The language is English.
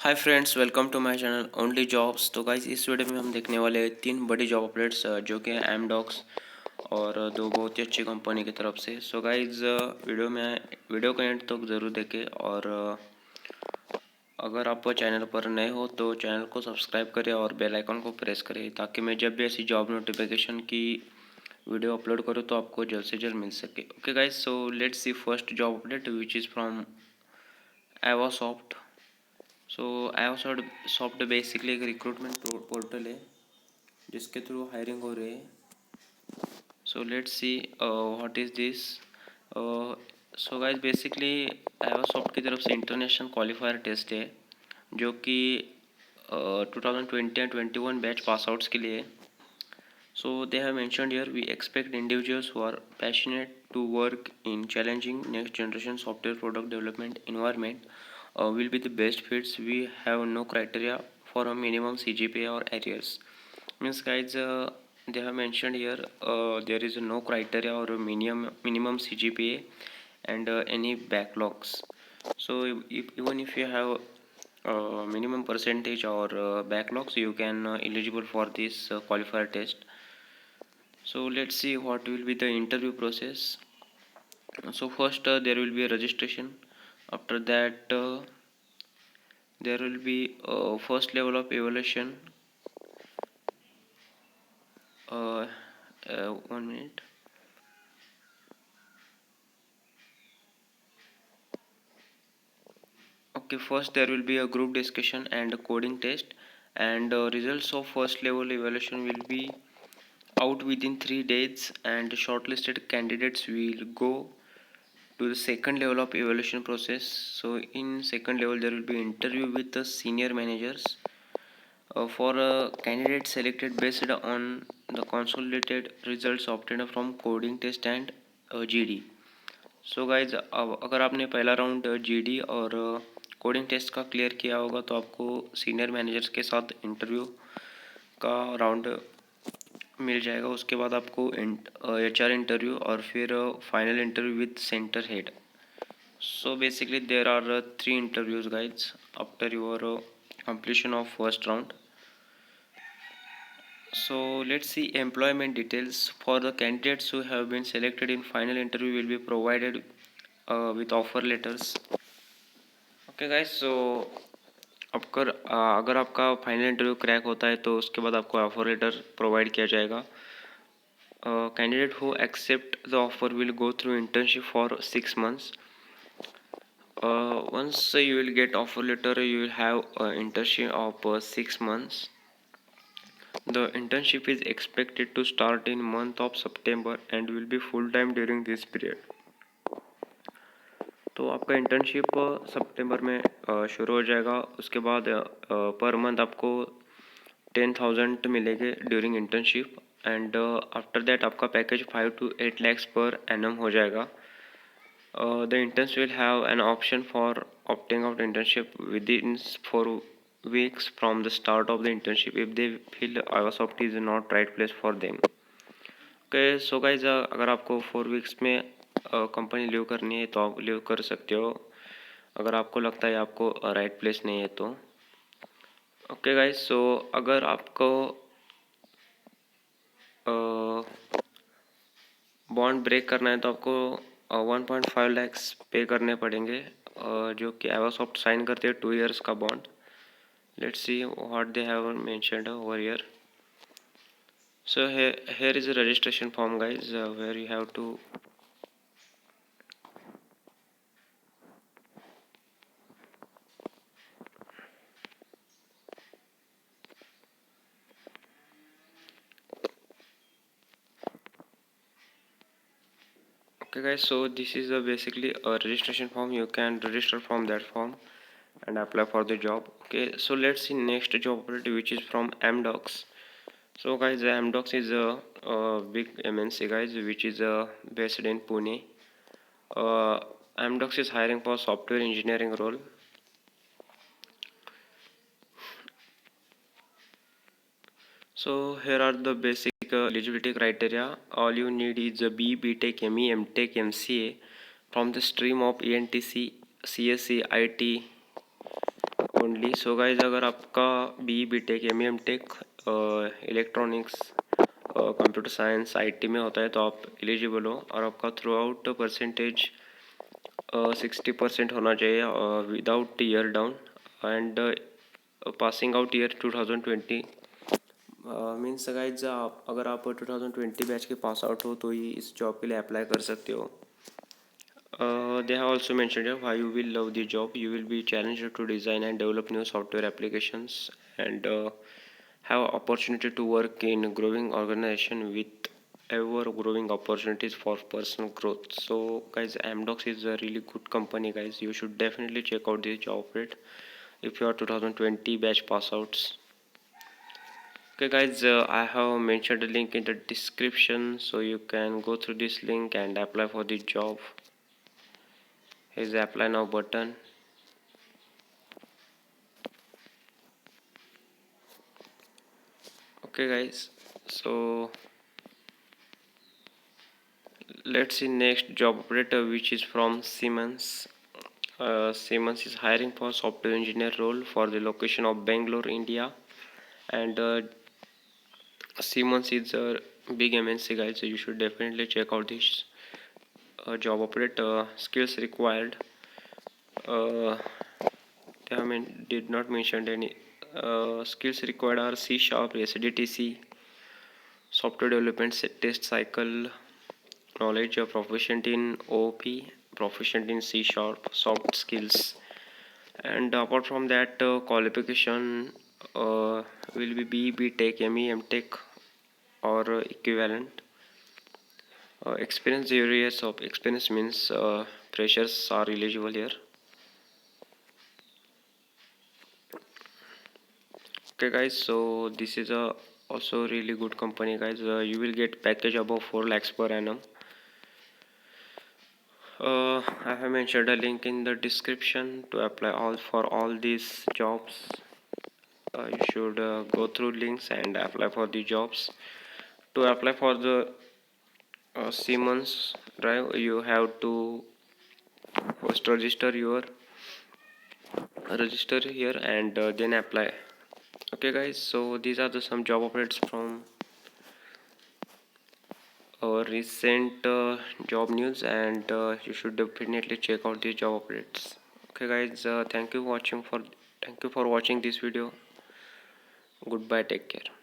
Hi friends, welcome to my channel only jobs. तो guys इस video में हम देखने वाले हैं तीन बड़ी जॉब अपडेट्स जो कि एमडॉक्स और दो बहुत ही अच्छी कंपनी की तरफ से। सो गाइज वीडियो का एंड तक ज़रूर देखें और अगर आप चैनल पर नए हो तो चैनल को सब्सक्राइब करें और बेल आइकन को प्रेस करें ताकि मैं जब भी ऐसी जॉब नोटिफिकेशन की वीडियो अपलोड करूँ तो आपको जल्द से जल्द मिल सके। Okay guys, so let's see first job update which is from Avasoft. So Avasoft basically एक रिक्रूटमेंट पोर्टल है जिसके थ्रू हायरिंग हो रही है। So let's see what is this. So guys basically Avasoft की तरफ से इंटरनेशनल क्वालिफायर टेस्ट है जो कि 2020 एंड 21 बैच पास आउट्स के लिए। So they have mentioned here we expect individuals who are passionate to work in challenging next generation software product development environment will be the best fits. We have no criteria for a minimum CGPA or arrears. Means guys, they have mentioned here there is no criteria or a minimum CGPA and any backlogs. So even if you have minimum percentage or backlogs, you can eligible for this qualifier test. So let's see what will be the interview process. So first there will be a registration. After that there will be first level of evaluation. 1 minute. Okay, first there will be a group discussion and a coding test, and results of first level evaluation will be out within 3 days, and shortlisted candidates will go to the second level of evaluation process. So in second level there will be interview with the senior managers for a candidate selected based on the consolidated results obtained from coding test and GD. So guys अगर आपने पहला round GD और coding test का clear किया होगा तो आपको senior managers के साथ इंटरव्यू का राउंड मिल जाएगा। उसके बाद आपको एचआर इंटरव्यू और फिर final interview with centre head. So basically there are 3 interviews guys after your completion of first round. So let's see employment details for the candidates who have been selected in final interview will be provided with offer letters. Okay guys, so अगर आपका final interview crack होता है तो उसके बाद आपको offer letter provide किया जाएगा। Candidate who accept the offer will go through internship for 6 months. Once you will get offer letter, you will have internship of 6 months. The internship is expected to start in month of September and will be full time during this period. तो आपका internship सितंबर में शुरू हो जाएगा। उसके बाद per month आपको 10,000 मिलेंगे during internship, and after that आपका package 5 to 8 lakhs per annum हो जाएगा। The interns will have an option for opting out internship within 4 weeks from the start of the internship if they feel Avasoft is not right place for them. Okay, so guys अगर आपको 4 weeks में company leave करनी है तो आप leave कर सकते हो अगर आपको लगता है आपको राइट प्लेस नहीं है तो। ओके गाइज, सो अगर आपको बॉन्ड ब्रेक करना है तो आपको 1.5 lakhs पे करने पड़ेंगे जो कि एवासॉफ्ट साइन करते हैं 2 years का bond. Let's see what they have mentioned over here. So here is a registration form guys where you have to okay guys, so this is basically a registration form. You can register from that form and apply for the job. Okay, so let's see next job opportunity which is from Amdocs. So guys, Amdocs is a big MNC guys which is based in Pune. Amdocs is hiring for software engineering role. So here are the basic eligibility criteria. All you need is a BTech, ME, MTech, MCA from the stream of ENTC, CSC, IT, or only. सो guys, अगर आपका B Tech M Tech electronics computer science IT में होता है तो आप eligible हो, और आपका थ्रू आउट परसेंटेज 60% होना चाहिए without year down, and passing out year 2020 means guys, आप अगर आप 2020 बैच के पास आउट हो तो ही इस जॉब के लिए अप्लाई कर सकते हो। They have also mentioned here why you will love the job. You will be challenged to design and develop new software applications, and have opportunity to work in growing organization with ever growing opportunities for personal growth. So guys, Amdocs is a really good company, guys. You should definitely check out this job rate if you are 2020 batch pass outs. Okay guys, I have mentioned the link in the description, so you can go through this link and apply for the job. Here's the apply now button. Okay guys, so let's see next job operator, which is from Siemens. Siemens is hiring for software engineer role for the location of Bangalore, India, and Siemens is a big MNC, guys, so you should definitely check out this job operator. Skills required, they did not mention any skills required are C sharp, SDTC, software development, test cycle knowledge, proficient in OP, proficient in C sharp, soft skills, and apart from that, qualification will be B Tech, ME, Tech, or equivalent. Experience, 0 years of experience means freshers are eligible here. Okay guys, so this is a also really good company, guys. You will get package above 4 lakhs per annum. I have mentioned a link in the description to apply for all these jobs. You should go through links and apply for the jobs. To apply for the Siemens drive, you have to first register here, and then apply. Okay guys, so these are the some job updates from our recent job news, and you should definitely check out these job updates. Okay guys, thank you for watching this video. Goodbye, take care.